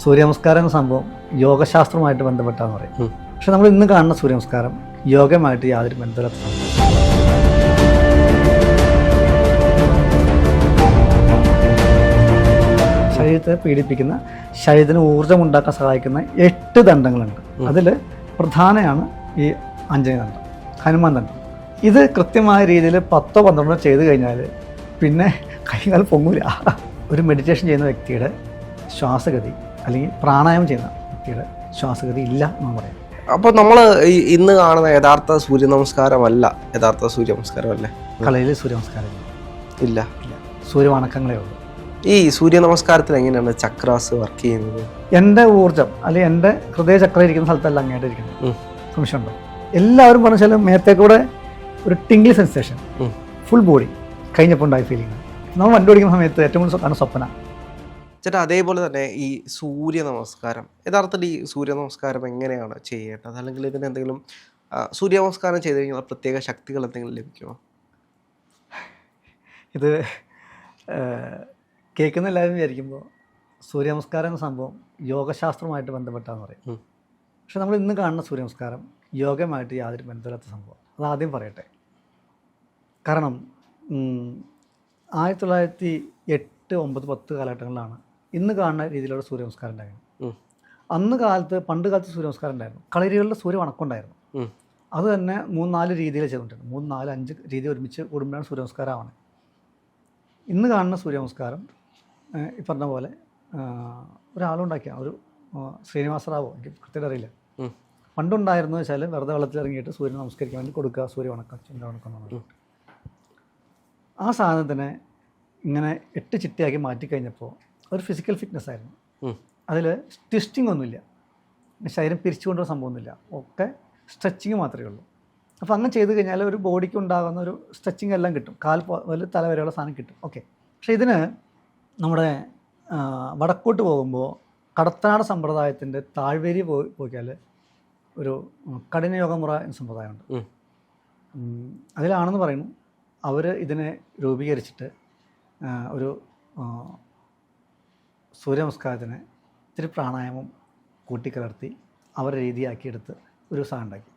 സൂര്യനമസ്കാരം എന്ന സംഭവം യോഗശാസ്ത്രമായിട്ട് ബന്ധപ്പെട്ടാന്ന് പറയും. പക്ഷെ നമ്മൾ ഇന്ന് കാണുന്ന സൂര്യനമസ്കാരം യോഗമായിട്ട് യാതൊരു ബന്ധമില്ലാത്ത സംഭവം. ശരീരത്തെ പീഡിപ്പിക്കുന്ന, ശരീരത്തിന് ഊർജ്ജം ഉണ്ടാക്കാൻ സഹായിക്കുന്ന 8 ദണ്ഡങ്ങളുണ്ട്. അതിൽ പ്രധാനമാണ് ഈ അഞ്ജനി ദണ്ഡം, ഹനുമാൻ ദണ്ഡം. ഇത് കൃത്യമായ രീതിയിൽ 10 or 12 ചെയ്ത് കഴിഞ്ഞാൽ പിന്നെ കൈകാൽ പൊങ്ങൂല. ഒരു മെഡിറ്റേഷൻ ചെയ്യുന്ന വ്യക്തിയുടെ ശ്വാസഗതി അല്ലെങ്കിൽ പ്രാണായാമം ചെയ്യുന്ന വ്യക്തിയുടെ ശ്വാസഗതി ഇല്ല എന്ന് പറയാം. അപ്പോൾ നമ്മൾ ഇന്ന് കാണുന്ന യഥാർത്ഥ സൂര്യ നമസ്കാരമല്ല, യഥാർത്ഥ സൂര്യ നമസ്കാരമല്ലേ? കളയിൽ സൂര്യ നമസ്കാരം ഇല്ല, സൂര്യവണക്കങ്ങളേ ഉള്ളൂ. ഈ സൂര്യ നമസ്കാരത്തിൽ എങ്ങനെയാണ് ചക്രാസ് വർക്ക് ചെയ്യുന്നത്? എൻ്റെ ഊർജ്ജം അല്ലെങ്കിൽ എൻ്റെ ഹൃദയചക്രം ഇരിക്കുന്ന സ്ഥലത്തല്ല അങ്ങോട്ട് ഇരിക്കുന്നത്. സംശയമുണ്ടോ? എല്ലാവരും പറഞ്ഞാൽ മേത്തേക്കൂടെ ഒരു ടിംഗ്ലി സെൻസേഷൻ, ഫുൾ ബോഡി കഴിഞ്ഞപ്പോൾ ഉണ്ടായ ഫീലിംഗ്. നമ്മൾ വണ്ടി ഓടിക്കുന്ന സമയത്ത് ഏറ്റവും കൂടുതൽ കാണുന്ന സ്വപ്ന. ചേട്ടാ, അതേപോലെ തന്നെ ഈ സൂര്യ നമസ്കാരം, യഥാർത്ഥത്തിൽ ഈ സൂര്യ നമസ്കാരം എങ്ങനെയാണ് ചെയ്യേണ്ടത്? അല്ലെങ്കിൽ ഇതിന് എന്തെങ്കിലും സൂര്യ നമസ്കാരം ചെയ്ത് കഴിഞ്ഞാൽ പ്രത്യേക ശക്തികൾ എന്തെങ്കിലും ലഭിക്കുമോ? ഇത് കേൾക്കുന്ന എല്ലാവരും വിചാരിക്കുമ്പോൾ സൂര്യ നമസ്കാരം എന്ന സംഭവം യോഗശാസ്ത്രമായിട്ട് ബന്ധപ്പെട്ടാന്ന് പറയും. പക്ഷെ നമ്മൾ ഇന്ന് കാണുന്ന സൂര്യ നമസ്കാരം യോഗമായിട്ട് യാതൊരു ബന്ധമില്ലാത്ത സംഭവം. അതാദ്യം പറയട്ടെ. കാരണം 1908, 9, 10 കാലഘട്ടങ്ങളിലാണ് ഇന്ന് കാണുന്ന രീതിയിലുള്ള സൂര്യ നമസ്കാരം ഉണ്ടായിരുന്നു. പണ്ട് കാലത്ത് സൂര്യ നമസ്കാരം ഉണ്ടായിരുന്നു. കളരികളിൽ സൂര്യ വണക്കം ഉണ്ടായിരുന്നു. അത് തന്നെ 3-4 രീതിയിൽ ചെയ്തുകൊണ്ടിരുന്നു. 3, 4, 5 രീതി ഒരുമിച്ച് കൂടുമ്പോഴാണ് സൂര്യ നമസ്കാരം ആവുന്നത്. ഇന്ന് കാണുന്ന സൂര്യ നമസ്കാരം ഈ പറഞ്ഞ പോലെ ഒരാളുണ്ടാക്കിയ ഒരു ശ്രീനിവാസ റാവോ, എനിക്ക് കൃത്യമായിട്ട് അറിയില്ല. പണ്ടുണ്ടായിരുന്നു വെച്ചാൽ വെറുതെ വെള്ളത്തിലിറങ്ങിയിട്ട് സൂര്യനെ നമസ്കരിക്കാൻ വേണ്ടി കൊടുക്കുക, സൂര്യ വണക്കം, ചന്ദ്ര വണക്കം എന്ന് പറഞ്ഞിട്ട്. ആ സാധനത്തിനെ ഇങ്ങനെ 8 ചിട്ടയാക്കി മാറ്റിക്കഴിഞ്ഞപ്പോൾ ഒരു ഫിസിക്കൽ ഫിറ്റ്നസ് ആയിരുന്നു. അതിൽ ട്വിസ്റ്റിംഗ് ഒന്നുമില്ല, ശരീരം പിരിച്ചുകൊണ്ടൊരു സംഭവമൊന്നുമില്ല, ഒക്കെ സ്ട്രെച്ചിങ് മാത്രമേ ഉള്ളൂ. അപ്പോൾ അങ്ങനെ ചെയ്ത് കഴിഞ്ഞാൽ ഒരു ബോഡിക്ക് ഉണ്ടാകുന്ന ഒരു സ്ട്രെച്ചിങ് എല്ലാം കിട്ടും, കാൽ മുതൽ തല വരെയുള്ള സാധനം കിട്ടും. ഓക്കെ. പക്ഷേ ഇതിന് നമ്മുടെ വടക്കോട്ട് പോകുമ്പോൾ കടത്തനാട് സമ്പ്രദായത്തിൻ്റെ താഴ്വേരി പോയിക്കാൽ ഒരു കഠിനയോഗമുറ എന്ന സമ്പ്രദായമുണ്ട്. അതിലാണെന്ന് പറയുന്നു അവർ ഇതിനെ രൂപീകരിച്ചിട്ട് ഒരു സൂര്യ നമസ്കാരത്തിന് ഇത്തിരി പ്രാണായാമം കൂട്ടിക്കലർത്തി അവരുടെ രീതിയാക്കിയെടുത്ത് ഒരു സാധനം ഉണ്ടാക്കി.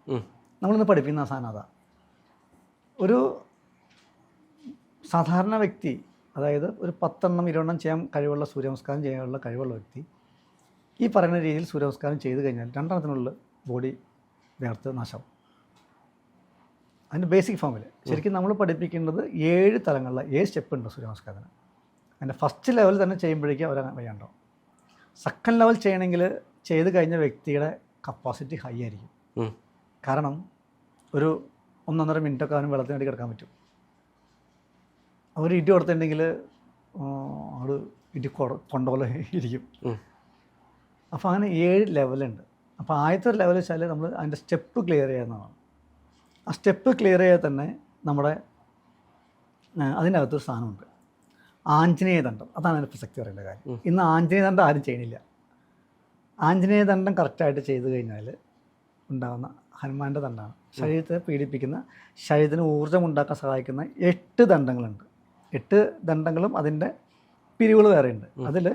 നമ്മളിന്ന് പഠിപ്പിക്കുന്ന ആ സാധനം അതാ. ഒരു സാധാരണ വ്യക്തി, അതായത് ഒരു 10 എണ്ണം 20 എണ്ണം ചെയ്യാൻ കഴിവുള്ള സൂര്യ നമസ്കാരം ചെയ്യാനുള്ള കഴിവുള്ള വ്യക്തി ഈ പറയുന്ന രീതിയിൽ സൂര്യ നമസ്കാരം ചെയ്ത് കഴിഞ്ഞാൽ 2 എണ്ണത്തിനുള്ളിൽ ബോഡി വേർത്ത് നാശമാവും. അതിൻ്റെ ബേസിക് ഫോമിൽ ശരിക്കും നമ്മൾ പഠിപ്പിക്കേണ്ടത് 7 തലങ്ങളിലെ 7 സ്റ്റെപ്പ് ഉണ്ട് സൂര്യ നമസ്കാരത്തിന്. അതിൻ്റെ ഫസ്റ്റ് ലെവൽ തന്നെ ചെയ്യുമ്പോഴേക്കും അവർ വയ്യാണ്ടാവും. സെക്കൻഡ് ലെവൽ ചെയ്യണമെങ്കിൽ ചെയ്ത് കഴിഞ്ഞ വ്യക്തിയുടെ കപ്പാസിറ്റി ഹൈ ആയിരിക്കും. കാരണം ഒരു 1-1.5 മിനിറ്റൊക്കെ അവന് വെള്ളത്തിന് വേണ്ടി കിടക്കാൻ പറ്റും. അവർ ഇടി കൊടുത്തിട്ടുണ്ടെങ്കിൽ ആൾ ഇടി കൊണ്ടോലെ ഇരിക്കും. അപ്പോൾ അങ്ങനെ 7 ലെവലുണ്ട്. അപ്പോൾ ആദ്യത്തെ ലെവൽ വെച്ചാൽ നമ്മൾ അതിൻ്റെ സ്റ്റെപ്പ് ക്ലിയർ ചെയ്യുന്നതാണ്. ആ സ്റ്റെപ്പ് ക്ലിയർ ചെയ്യാൻ തന്നെ നമ്മുടെ അതിനകത്തൊരു സാധനമുണ്ട്, ആഞ്ജനേയ ദണ്ഡം. അതാണ് അതിൻ്റെ പ്രസക്തി പറയുന്ന കാര്യം. ഇന്ന് ആഞ്ജനേയ ദണ്ഡം ആരും ചെയ്യണില്ല. ആഞ്ജനേയ ദണ്ഡം കറക്റ്റായിട്ട് ചെയ്ത് കഴിഞ്ഞാൽ ഉണ്ടാകുന്ന ഹനുമാൻ്റെ ദണ്ഡമാണ്. ശരീരത്തെ പീഡിപ്പിക്കുന്ന, ശരീരത്തിന് ഊർജ്ജം ഉണ്ടാക്കാൻ സഹായിക്കുന്ന 8 ദണ്ഡങ്ങളുണ്ട്. 8 ദണ്ഡങ്ങളും അതിൻ്റെ പിരിവുകൾ വേറെയുണ്ട്. അതിൽ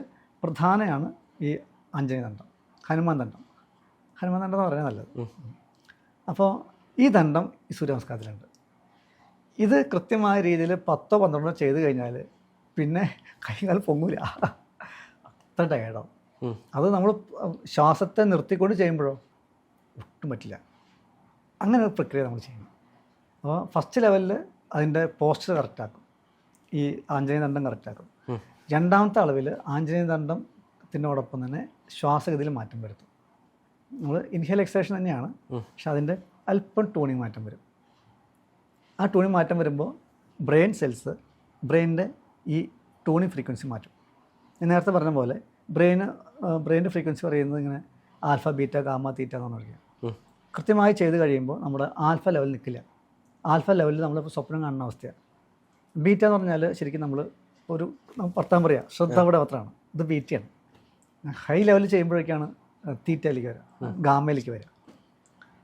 പ്രധാനമാണ് ഈ ആഞ്ജനേയ ദണ്ഡം, ഹനുമാൻ ദണ്ഡം. ഹനുമാൻ ദണ്ഡം എന്ന് പറയുന്നത് നല്ലത്. അപ്പോൾ ഈ ദണ്ഡം ഈ സൂര്യ നമസ്കാരത്തിലുണ്ട്. ഇത് കൃത്യമായ രീതിയിൽ 10 or 12 ചെയ്ത് കഴിഞ്ഞാൽ പിന്നെ കൈകാൽ പൊങ്ങൂല, അത്ര ടയേർഡാവും. അത് നമ്മൾ ശ്വാസത്തെ നിർത്തിക്കൊണ്ട് ചെയ്യുമ്പോഴോ ഒട്ടും പറ്റില്ല. അങ്ങനെ ഒരു പ്രക്രിയ നമ്മൾ ചെയ്യണം. അപ്പോൾ ഫസ്റ്റ് ലെവലിൽ അതിൻ്റെ പോസ്റ്റർ കറക്റ്റാക്കും, ഈ ആഞ്ജനേയ ദണ്ഡം കറക്റ്റാക്കും. രണ്ടാമത്തെ അളവിൽ ആഞ്ജനേയ ദണ്ഡത്തിനോടൊപ്പം തന്നെ ശ്വാസഗതിയിൽ മാറ്റം വരുത്തും. നമ്മൾ ഇൻഹേൽ എക്സലേഷൻ തന്നെയാണ്, പക്ഷെ അതിൻ്റെ അല്പം ടൂണിങ് മാറ്റം വരും. ആ ടൂണിങ് മാറ്റം വരുമ്പോൾ ബ്രെയിൻ സെൽസ് ബ്രെയിനിൻ്റെ ഈ ടൂണിങ് ഫ്രീക്വൻസി മാറ്റും. ഞാൻ നേരത്തെ പറഞ്ഞ പോലെ ബ്രെയിൻ്റെ ഫ്രീക്വൻസി പറയുന്നത് ഇങ്ങനെ ആൽഫ, ബീറ്റ, ഗാമ, തീറ്റ എന്നാണ് പറയുക. കൃത്യമായി ചെയ്ത് കഴിയുമ്പോൾ നമ്മുടെ ആൽഫ ലെവൽ നിൽക്കില്ല. ആൽഫ ലെവലിൽ നമ്മളിപ്പോൾ സ്വപ്നം കാണുന്ന അവസ്ഥയാണ്. ബീറ്റ എന്ന് പറഞ്ഞാൽ ശരിക്കും നമ്മൾ വർത്താൻ പറയുക, ശ്രദ്ധയുടെ പത്രമാണ്. ഇത് ബീറ്റയാണ്. ഹൈ ലെവലിൽ ചെയ്യുമ്പോഴേക്കാണ് തീറ്റയിലേക്ക് വരിക, ഗാമയിലേക്ക് വരിക.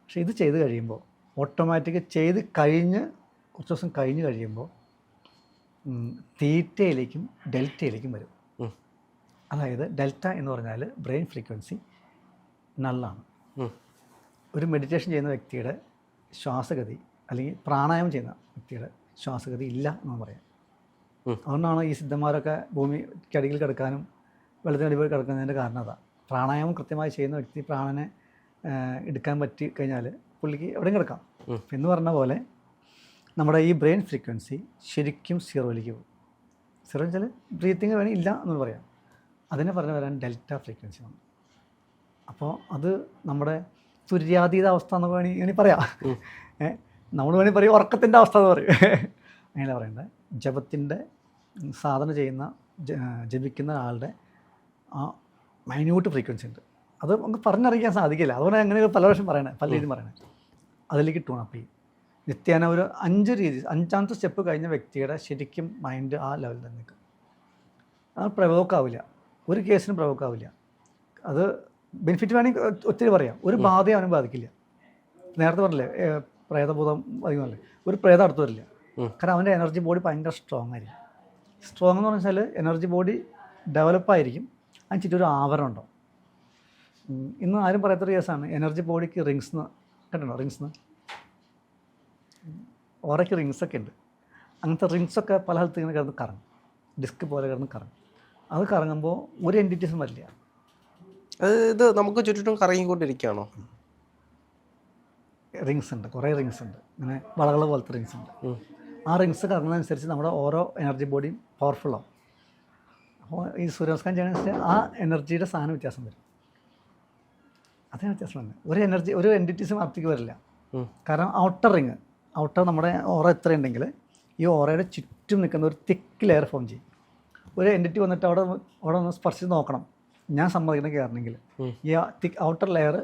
പക്ഷേ ഇത് ചെയ്ത് കഴിയുമ്പോൾ ഓട്ടോമാറ്റിക് ചെയ്ത് കഴിഞ്ഞ് കുറച്ച് ദിവസം കഴിഞ്ഞ് കഴിയുമ്പോൾ തീറ്റയിലേക്കും ഡെൽറ്റയിലേക്കും വരും. അതായത് ഡെൽറ്റ എന്ന് പറഞ്ഞാൽ ബ്രെയിൻ ഫ്രീക്വൻസി നള്ളാണ്. ഒരു മെഡിറ്റേഷൻ ചെയ്യുന്ന വ്യക്തിയുടെ ശ്വാസഗതി അല്ലെങ്കിൽ പ്രാണായാമം ചെയ്യുന്ന വ്യക്തിയുടെ ശ്വാസഗതി ഇല്ല എന്ന് പറയാം. അതുകൊണ്ടാണ് ഈ സിദ്ധന്മാരൊക്കെ ഭൂമിക്കടിയിൽ കിടക്കാനും വെള്ളത്തിനടിയിൽ കിടക്കുന്നതിൻ്റെ കാരണം അതാണ്. പ്രാണായാമം കൃത്യമായി ചെയ്യുന്ന വ്യക്തി പ്രാണനെ എടുക്കാൻ പറ്റി കഴിഞ്ഞാൽ പുള്ളിക്ക് എവിടെയും കിടക്കാം. എന്ന് പറഞ്ഞ പോലെ നമ്മുടെ ഈ ബ്രെയിൻ ഫ്രീക്വൻസി ശരിക്കും സീറോയിലേക്ക് പോകും. സീറോ വെച്ചാൽ ബ്രീത്തിങ് വേണമെങ്കിൽ ഇല്ല എന്ന് പറയാം. അതിനെ പറഞ്ഞു വരാൻ ഡെൽറ്റ ഫ്രീക്വൻസി ആണ്. അപ്പോൾ അത് നമ്മുടെ തുര്യാതീത അവസ്ഥ എന്ന് വേണമെങ്കിൽ പറയാം. നമ്മൾ വേണമെങ്കിൽ പറയും ഉറക്കത്തിൻ്റെ അവസ്ഥ എന്ന് പറയും. അങ്ങനെ പറയണ്ടേ. ജപത്തിൻ്റെ സാധന ചെയ്യുന്ന ജപിക്കുന്ന ആളുടെ ആ മൈന്യൂട്ട് ഫ്രീക്വൻസി ഉണ്ട്. അത് നമുക്ക് പറഞ്ഞറിയിക്കാൻ സാധിക്കില്ല. അതുകൊണ്ട് അങ്ങനെ പല പ്രാവശ്യം പറയണേ, പല രീതിയും പറയണേ. അതിലേക്ക് ടൂണപ്പ് ചെയ്യും. നിത്യേന ഒരു 5 സ്റ്റെപ്പ് കഴിഞ്ഞ വ്യക്തിയുടെ ശരിക്കും മൈൻഡ് ആ ലെവലിൽ തന്നെ നിൽക്കും. അത് പ്രവോക്കാവില്ല, ഒരു കേസിനും പ്രവോക്കാവില്ല. അത് ബെനിഫിറ്റ് വേണമെങ്കിൽ ഒത്തിരി പറയാം. ഒരു ബാധയും അവനും ബാധിക്കില്ല. നേരത്തെ പറഞ്ഞില്ലേ പ്രേതഭൂതം ബാധിക്കുമല്ലേ, ഒരു പ്രേതം അടുത്ത് വരില്ല. കാരണം അവൻ്റെ എനർജി ബോഡി ഭയങ്കര സ്ട്രോങ് ആയിരിക്കും. സ്ട്രോങ് എന്ന് പറഞ്ഞാൽ എനർജി ബോഡി ഡെവലപ്പായിരിക്കും. അതിന് ചുറ്റും ഒരു ആവരണം ഉണ്ടാവും. ഇന്ന് ആരും പറയാത്തൊരു കേസാണ് എനർജി ബോഡിക്ക് റിങ്സ് കണ്ടോ, റിങ്സ് ഓറയ്ക്ക് റിങ്സൊക്കെ ഉണ്ട്. അങ്ങനത്തെ റിങ്സൊക്കെ പല സ്ഥലത്ത് ഇങ്ങനെ കിടന്ന് കറങ്ങും, ഡിസ്ക് പോലെ കിടന്ന് കറങ്ങും. അത് കറങ്ങുമ്പോൾ ഒരു എൻറ്റിറ്റീസും വരില്ല. ഇത് നമുക്ക് ചുറ്റും കറങ്ങിക്കൊണ്ടിരിക്കുകയാണോ? റിങ്സ് ഉണ്ട്, കുറേ റിങ്സ് ഉണ്ട്, ഇങ്ങനെ വളകൾ പോലത്തെ റിങ്സ് ഉണ്ട്. ആ റിങ്സ് കറങ്ങുന്നതനുസരിച്ച് നമ്മുടെ ഓരോ എനർജി ബോഡിയും പവർഫുള്ളാവും. അപ്പോൾ ഈ സൂര്യനമസ്കാരം ചെയ്യണമെന്ന് ആ എനർജിയുടെ സാധനം വ്യത്യാസം വരും. അതേ വ്യത്യാസം തന്നെ. ഒരു എൻറ്റിറ്റീസും അകത്തേക്ക് വരില്ല. കാരണം ഔട്ടർ നമ്മുടെ ഓറ എത്ര ഉണ്ടെങ്കിൽ ഈ ഓറയുടെ ചുറ്റും നിൽക്കുന്ന ഒരു തിക്ക് ലെയർ ഫോം ചെയ്യും. ഒരു എൻറ്റിറ്റി വന്നിട്ട് അവിടെ ഒന്ന് സ്പർശിച്ച് നോക്കണം, ഞാൻ സമ്മതിക്കണം കയറണമെങ്കിൽ ഈ ഔട്ടർ ലെയർ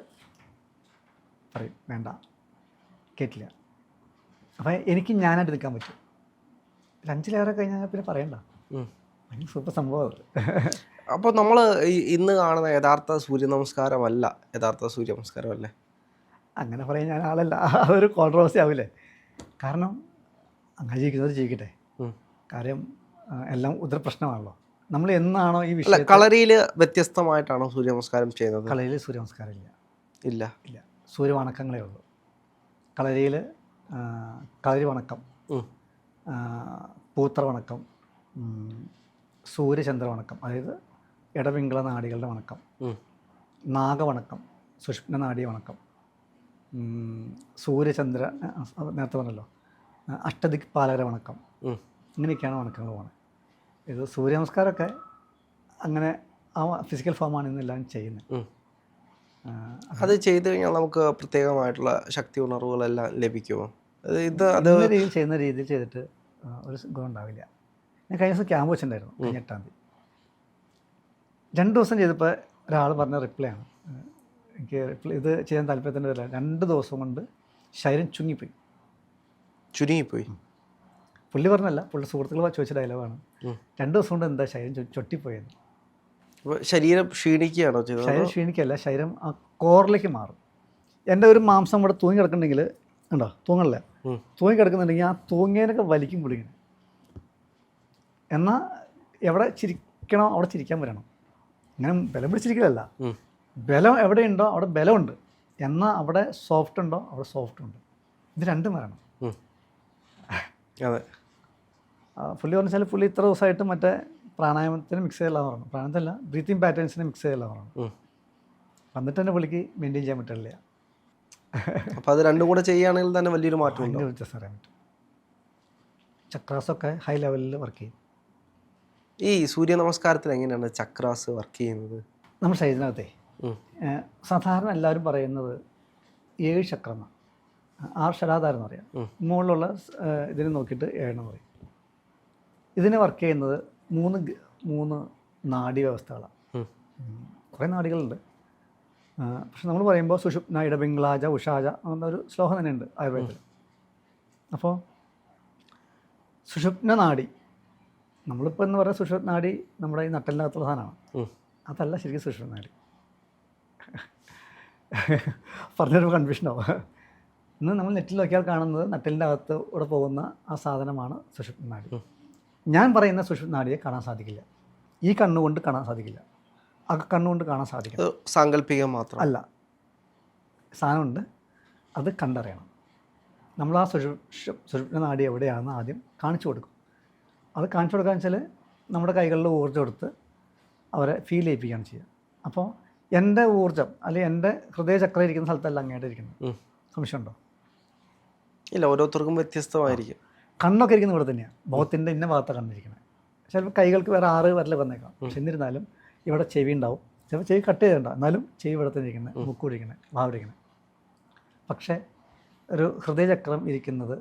പറയും വേണ്ട, കേട്ടില്ല. അപ്പം എനിക്ക് ഞാനായിട്ട് നിൽക്കാൻ പറ്റും. 5 ലെയർ കഴിഞ്ഞാൽ പിന്നെ പറയണ്ട, ഭയങ്കര സൂപ്പർ സംഭവം. അപ്പോൾ നമ്മൾ ഇന്ന് കാണുന്ന യഥാർത്ഥ സൂര്യ നമസ്കാരമല്ല യഥാർത്ഥ സൂര്യ നമസ്കാരമല്ലേ? അങ്ങനെ പറയാൻ ഞാൻ ആളല്ല. അതൊരു കോൺട്രവേഴ്സി ആവില്ലേ. കാരണം അങ്ങനെ ജീവിക്കുന്നവർ ജീവിക്കട്ടെ. കാര്യം എല്ലാം ഉദര പ്രശ്നമാണല്ലോ. നമ്മൾ എന്നാണോ ഈ വിഷയം കളരിയിൽ വ്യത്യസ്തമായിട്ടാണോ സൂര്യ നമസ്കാരം ചെയ്യുന്നത്? കളരിയിൽ സൂര്യ നമസ്കാരം ഇല്ല. ഇല്ല, സൂര്യവണക്കങ്ങളേ ഉള്ളൂ. കളരിയിൽ കളരി വണക്കം, പൂത്ര വണക്കം, സൂര്യചന്ദ്ര വണക്കം, അതായത് ഇടപിംഗള നാഡികളുടെ വണക്കം, നാഗവണക്കം, സുഷ്മ്ന നാഡി വണക്കം, സൂര്യചന്ദ്ര നേരത്തെ പറഞ്ഞല്ലോ, അഷ്ടദിക് പാലകര വണക്കം, ഇങ്ങനെയൊക്കെയാണ് വണക്കങ്ങൾ പോകുന്നത്. ഇത് സൂര്യ നമസ്കാരമൊക്കെ അങ്ങനെ ആ ഫിസിക്കൽ ഫോമാണ് ഇന്നെല്ലാം ചെയ്യുന്നത്. അത് ചെയ്ത് കഴിഞ്ഞാൽ നമുക്ക് പ്രത്യേകമായിട്ടുള്ള ശക്തി ഉണർവുകളെല്ലാം ലഭിക്കുമോ? രീതിയിൽ ചെയ്യുന്ന രീതിയിൽ ചെയ്തിട്ട് ഒരു ഗുണം ഉണ്ടാവില്ല. ഞാൻ കഴിഞ്ഞ ദിവസം ക്യാമ്പ് വെച്ചിട്ടുണ്ടായിരുന്നു, 18-ാം തീയതി. 2 ദിവസം ചെയ്തപ്പോൾ ഒരാൾ പറഞ്ഞ റിപ്ലൈ ആണ്. എനിക്ക് ഇത് ചെയ്യാൻ താല്പര്യത്തിൻ്റെ വരില്ല. 2 ദിവസം കൊണ്ട് ശരീരം ചുരുങ്ങിപ്പോയി. പുള്ളി പറഞ്ഞല്ല, പുള്ളി സുഹൃത്തുക്കൾ ചോദിച്ച ഡയലോഗാണ്. 2 ദിവസം കൊണ്ട് എന്താ ശരീരം ചൊട്ടിപ്പോയെന്ന്. ശരീരം ക്ഷീണിക്കുകയാണോ ചെയ്തത്? ശരീരം ക്ഷീണിക്കല്ല, ശരീരം ആ കോറിലേക്ക് മാറും. എൻ്റെ ഒരു മാംസം ഇവിടെ തൂങ്ങി കിടക്കുന്നുണ്ടെങ്കിൽ ഉണ്ടോ, തൂങ്ങല്ല, തൂങ്ങി കിടക്കുന്നുണ്ടെങ്കിൽ ആ തൂങ്ങിയതിനൊക്കെ വലിക്കും പുള്ളിങ്ങനെ. എന്നാൽ എവിടെ ചിരിക്കണോ അവിടെ ചിരിക്കാൻ വരണം. ഇങ്ങനെ ബലം പിടിച്ചിരിക്കലല്ല, ബലം എവിടെയുണ്ടോ അവിടെ ബലമുണ്ട്. എന്നാൽ അവിടെ സോഫ്റ്റ് ഉണ്ടോ അവിടെ സോഫ്റ്റ് ഉണ്ട്. ഇത് രണ്ടും വരണം. അതെ. പുള്ളി പറഞ്ഞാൽ പുള്ളി ഇത്ര ദിവസമായിട്ട് മറ്റേ പ്രാണായാമത്തിന് മിക്സ് ചെയ്യലാന്ന് പറഞ്ഞു. പ്രാണായാമത്തിലല്ല, ബ്രീത്തിങ് പാറ്റേൺസിന് മിക്സ് ചെയ്യലാന്ന് പറഞ്ഞു. എന്നിട്ട് തന്നെ പുള്ളിക്ക് മെയിൻറ്റെയിൻ ചെയ്യാൻ പറ്റില്ല. അപ്പോൾ അത് രണ്ടും കൂടെ ചെയ്യുകയാണെങ്കിൽ തന്നെ വലിയൊരു മാറ്റം വ്യത്യാസം അറിയാൻ പറ്റും. ചക്രാസൊക്കെ ഹൈ ലെവലിൽ വർക്ക് ചെയ്യും. ഈ സൂര്യ നമസ്കാരത്തിൽ എങ്ങനെയാണ് ചക്രാസ് വർക്ക് ചെയ്യുന്നത്? നമ്മുടെ ശരീരത്തിനകത്തെ സാധാരണ എല്ലാവരും പറയുന്നത് 7 ചക്രം, 6 ശരാധാരം എന്ന് പറയാം. മുകളിലുള്ള ഇതിനെ നോക്കിയിട്ട് 7 പറയും. ഇതിന് വർക്ക് ചെയ്യുന്നത് 3 നാഡി വ്യവസ്ഥകളാണ്. കുറേ നാഡികളുണ്ട്. പക്ഷെ നമ്മൾ പറയുമ്പോൾ സുഷുപ്ന, ഇടപിംഗ്ലാജ, ഉഷാജ എന്നൊരു ശ്ലോകം തന്നെയുണ്ട് ആയുർവേദത്തിൽ. അപ്പോൾ സുഷുപ്ന നാഡി, നമ്മളിപ്പോൾ എന്ന് പറയുന്ന സുഷുപ്ന നാഡി നമ്മുടെ ഈ നട്ടലിനകത്തുള്ള സാധനമാണ്. അതല്ല ശരിക്കും സുഷുപ്ന നാഡി. പറഞ്ഞൊരു കൺഫ്യൂഷനാവും. ഇന്ന് നമ്മൾ നെറ്റിൽ നോക്കിയാൽ കാണുന്നത് നട്ടലിൻ്റെ അകത്ത് കൂടെ പോകുന്ന ആ സാധനമാണ് സുഷുപ്ന നാഡി. ഞാൻ പറയുന്ന സുഷുപ്ന നാഡിയെ കാണാൻ സാധിക്കില്ല, ഈ കണ്ണുകൊണ്ട് കാണാൻ സാധിക്കില്ല. കണ്ണുകൊണ്ട് കാണാൻ സാധിക്കണം. അത് സാങ്കല്പികം മാത്രം അല്ല, സാധനമുണ്ട്, അത് കണ്ടറിയണം. നമ്മൾ ആ സുഷുപ്ന നാഡി എവിടെയാണെന്ന് ആദ്യം കാണിച്ചു കൊടുക്കും. അത് കാണിച്ചു കൊടുക്കാന്ന് വെച്ചാൽ നമ്മുടെ കൈകളിൽ ഊർജ്ജം എടുത്ത് അവരെ ഫീൽ ചെയ്യിപ്പിക്കുകയാണ് ചെയ്യുക. അപ്പോൾ എൻ്റെ ഊർജ്ജം അല്ലെങ്കിൽ എൻ്റെ ഹൃദയചക്രം ഇരിക്കുന്ന സ്ഥലത്തല്ല അങ്ങോട്ട് ഇരിക്കുന്നത്. സംശയമുണ്ടോ? ഇല്ല, ഓരോരുത്തർക്കും വ്യത്യസ്തമായിരിക്കും. കണ്ണൊക്കെ ഇരിക്കുന്നത് ഇവിടെ തന്നെയാണ്, മുഖത്തിൻ്റെ ഇന്ന ഭാഗത്താണ് കണ്ണിരിക്കുന്നത്. ചിലപ്പോൾ കൈകൾക്ക് വേറെ 6 വിരൽ വന്നേക്കാം. പക്ഷെ എന്നിരുന്നാലും ഇവിടെ ചെവി ഉണ്ടാവും. ചിലപ്പോൾ ചെവി കട്ട് ചെയ്തിട്ടുണ്ടാവും, എന്നാലും ചെവി ഇവിടെ തന്നെ ഇരിക്കുന്നത്, മുക്കൂടിരിക്കുന്നത്, ഭാവിരിക്കുന്നത്. പക്ഷേ ഒരു ഹൃദയചക്രം ഇരിക്കുന്നത്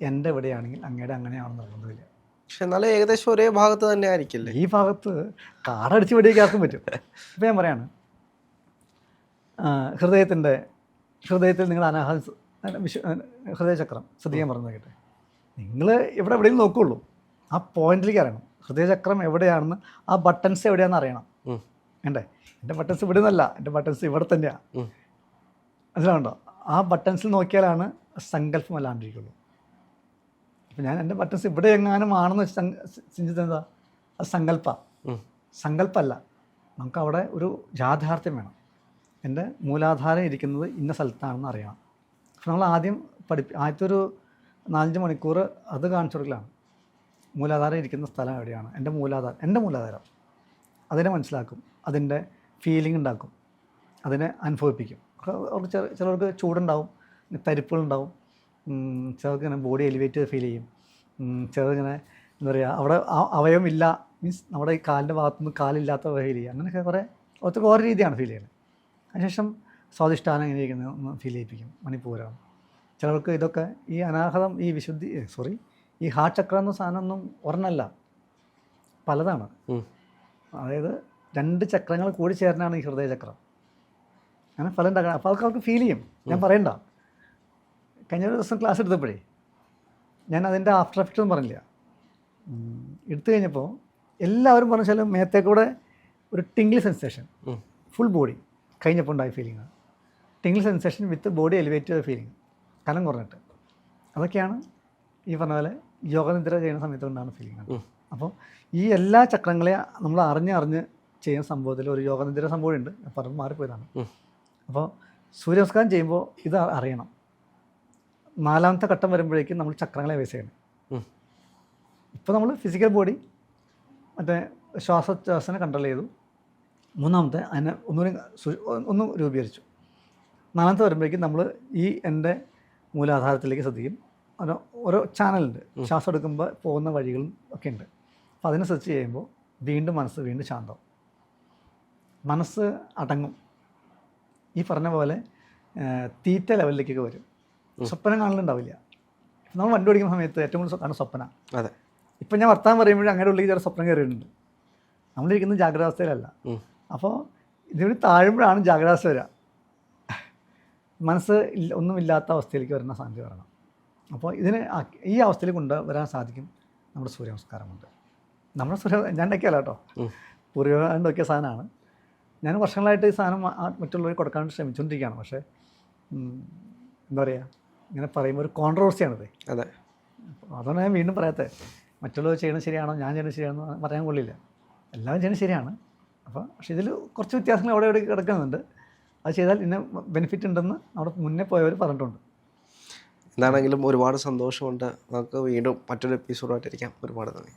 എൻ്റെ എവിടെയാണെങ്കിൽ അങ്ങയുടെ അങ്ങനെയാണെന്ന് നിർബന്ധമില്ല. പക്ഷെ എന്നാലും ഏകദേശം ഒരേ ഭാഗത്ത് തന്നെ ആയിരിക്കില്ലേ? ഈ ഭാഗത്ത് കാടടിച്ച് വെടിയൊക്കെ ആർക്കും പറ്റും. ഇപ്പം ഞാൻ പറയാണ്, ഹൃദയത്തിൽ നിങ്ങൾ ഹൃദയചക്രം ശ്രദ്ധിക്കാൻ പറഞ്ഞു നോക്കട്ടെ. നിങ്ങൾ എവിടെയും നോക്കുകയുള്ളൂ, ആ പോയിന്റിലേക്ക് അറിയണം. ഹൃദയചക്രം എവിടെയാണെന്ന്, ആ ബട്ടൺസ് എവിടെയാണെന്ന് അറിയണം. വേണ്ടേ? എൻ്റെ ബട്ടൺസ് ഇവിടെ നിന്നല്ല, എൻ്റെ ബട്ടൺസ് ഇവിടെ തന്നെയാണ്. മനസ്സിലാവുണ്ടോ? ആ ബട്ടൺസിൽ നോക്കിയാലാണ് സങ്കല്പമല്ലാണ്ടിരിക്കുള്ളൂ. അപ്പം ഞാൻ എൻ്റെ ബട്ടൺസ് ഇവിടെ എങ്ങാനും ആണെന്ന് ചിന്തിച്ചത് എന്താ? അത് സങ്കല്പമല്ല. നമുക്കവിടെ ഒരു യാഥാർത്ഥ്യം വേണം. എൻ്റെ മൂലാധാരം ഇരിക്കുന്നത് ഇന്ന സ്ഥലത്താണെന്ന് അറിയണം. അപ്പം നമ്മൾ ആദ്യം ആദ്യത്തെ ഒരു 4-5 മണിക്കൂർ അത് കാണിച്ചു കൊടുക്കലാണ്. മൂലാധാരം ഇരിക്കുന്ന സ്ഥലം എവിടെയാണ്, എൻ്റെ മൂലാധാരം അതിനെ മനസ്സിലാക്കും, അതിൻ്റെ ഫീലിംഗ് ഉണ്ടാക്കും, അതിനെ അനുഭവിപ്പിക്കും. അവർക്ക് ചിലർക്ക് ചൂടുണ്ടാവും, തരിപ്പുകളുണ്ടാവും, ചിലർക്ക് ഇങ്ങനെ ബോഡി എലിവേറ്റ് ചെയ്ത് ഫീൽ ചെയ്യും, ചിലർക്കിങ്ങനെ എന്താ പറയുക അവിടെ അവയവം ഇല്ല, മീൻസ് നമ്മുടെ ഈ കാലിൻ്റെ ഭാഗത്തുനിന്ന് കാലില്ലാത്ത ഫീൽ ചെയ്യുക. അങ്ങനെയൊക്കെ കുറേ ഒത്തിരി ഓരോ രീതിയാണ് ഫീൽ ചെയ്യുന്നത്. അതിനുശേഷം സ്വാദിഷ്ഠാനം എങ്ങനെ ഇരിക്കുന്നത് ഒന്ന് ഫീൽ ചെയ്യിപ്പിക്കും, മണിപ്പൂരം. ചിലർക്ക് ഇതൊക്കെ ഈ അനാഹതം, ഈ ഹാർട്ട് ചക്രം എന്ന സാധനമൊന്നും ഒരെണ്ണമല്ല, പലതാണ്. അതായത് 2 ചക്രങ്ങൾ കൂടി ചേർന്നാണ് ഈ ഹൃദയചക്രം. അങ്ങനെ പല ഉണ്ടാക്കണം. അപ്പോൾ അവർക്ക് ഫീൽ ചെയ്യും. ഞാൻ പറയണ്ട, കഴിഞ്ഞ ഒരു ദിവസം ക്ലാസ് എടുത്തപ്പോഴേ ഞാൻ അതിൻ്റെ ആഫ്റ്റർ എഫക്റ്റ് ഒന്നും പറഞ്ഞില്ല. എടുത്തു കഴിഞ്ഞപ്പോൾ എല്ലാവരും പറഞ്ഞാലും മേത്തേക്കൂടെ ഒരു ടിംഗ്ലി സെൻസേഷൻ, ഫുൾ ബോഡി കഴിഞ്ഞപ്പോൾ ഉണ്ടായ feeling, tingly sensation with body elevate ചെയ്ത ഫീലിംഗ്, കനം കുറഞ്ഞിട്ട്. അതൊക്കെയാണ് ഈ പറഞ്ഞ പോലെ യോഗനിദ്ര ചെയ്യുന്ന സമയത്ത് ഉണ്ടാകുന്ന ഫീലിംഗ്. അപ്പോൾ ഈ എല്ലാ ചക്രങ്ങളെയും നമ്മൾ അറിഞ്ഞ് ചെയ്യുന്ന സംഭവത്തിൽ ഒരു യോഗനിദ്ര സംഭവമുണ്ട്. പറഞ്ഞ് മാറിപ്പോയതാണ്. അപ്പോൾ സൂര്യനമസ്കാരം ചെയ്യുമ്പോൾ ഇത് അറിയണം. 4ാമത്തെ ഘട്ടം വരുമ്പോഴേക്കും നമ്മൾ ചക്രങ്ങളെ ബേസ് ചെയ്യണം. ഇപ്പോൾ നമ്മൾ ഫിസിക്കൽ ബോഡി മറ്റേ ശ്വാസോച്ഛ്വാസനെ കൺട്രോൾ ചെയ്തു. 3ാമത്തെ അതിനെ ഒന്ന് രൂപീകരിച്ചു. 4ാമത്തെ വരുമ്പോഴേക്കും നമ്മൾ ഈ എൻ്റെ മൂലാധാരത്തിലേക്ക് ശ്രദ്ധിക്കും. ഓരോ ചാനലുണ്ട്, ശ്വാസം എടുക്കുമ്പോൾ പോകുന്ന വഴികളും ഒക്കെ ഉണ്ട്. അപ്പോൾ അതിനെ സെർച്ച് ചെയ്യുമ്പോൾ മനസ്സ് വീണ്ടും ശാന്തം, മനസ്സ് അടങ്ങും. ഈ പറഞ്ഞ പോലെ തീറ്റ ലെവലിലേക്കൊക്കെ വരും. സ്വപ്നം കാണലുണ്ടാവില്ല. നമ്മൾ വണ്ടി ഓടിക്കുന്ന സമയത്ത് ഏറ്റവും കൂടുതൽ കാണുന്ന സ്വപ്ന. അതെ. ഇപ്പം ഞാൻ വർത്താനം പറയുമ്പോഴും അങ്ങനെ ഉള്ളിൽ ചില സ്വപ്നം കയറിയിട്ടുണ്ട്. നമ്മളിരിക്കുന്നത് ജാഗ്രതാവസ്ഥയിലല്ല. അപ്പോൾ ഇതിന് താഴുമ്പോഴാണ് ജാഗ്രതാവസ്ഥ വരിക. മനസ്സ് ഒന്നുമില്ലാത്ത അവസ്ഥയിലേക്ക് വരുന്ന സാധ്യത വരണം. അപ്പോൾ ഈ അവസ്ഥയിൽ കൊണ്ടുവരാൻ സാധിക്കും നമ്മുടെ സൂര്യനമസ്കാരമുണ്ട്. ഞാൻ ഉണ്ടാക്കിയല്ല കേട്ടോ, പൂർവികർ ഉണ്ടാക്കിയ സാധനമാണ്. ഞാൻ വർഷങ്ങളായിട്ട് ഈ സാധനം മറ്റുള്ളവർ കൊടുക്കാൻ ശ്രമിച്ചുകൊണ്ടിരിക്കുകയാണ്. പക്ഷേ എന്താ പറയുക, ഇങ്ങനെ പറയുമ്പോൾ ഒരു കോൺട്രവേഴ്സിയാണിത്. അതെ. അതുകൊണ്ട് ഞാൻ വീണ്ടും പറയാത്തത്, മറ്റുള്ളവർ ചെയ്യണത് ശരിയാണോ ഞാൻ ചെയ്യുന്നത് ശരിയാണോ പറയാൻ കൊള്ളില്ല. എല്ലാവരും ചെയ്യുന്നത് ശരിയാണ്. പക്ഷേ ഇതിൽ കുറച്ച് വ്യത്യാസങ്ങൾ അവിടെ കിടക്കുന്നുണ്ട്. അത് ചെയ്താൽ ഇന്ന ബെനിഫിറ്റ് ഉണ്ടെന്ന് അവിടെ മുന്നേ പോയവർ പറഞ്ഞിട്ടുണ്ട്. എന്താണെങ്കിലും ഒരുപാട് സന്തോഷമുണ്ട്. നമുക്ക് വീണ്ടും മറ്റൊരു എപ്പിസോഡായിട്ടിരിക്കാം. ഒരുപാട് നന്ദി.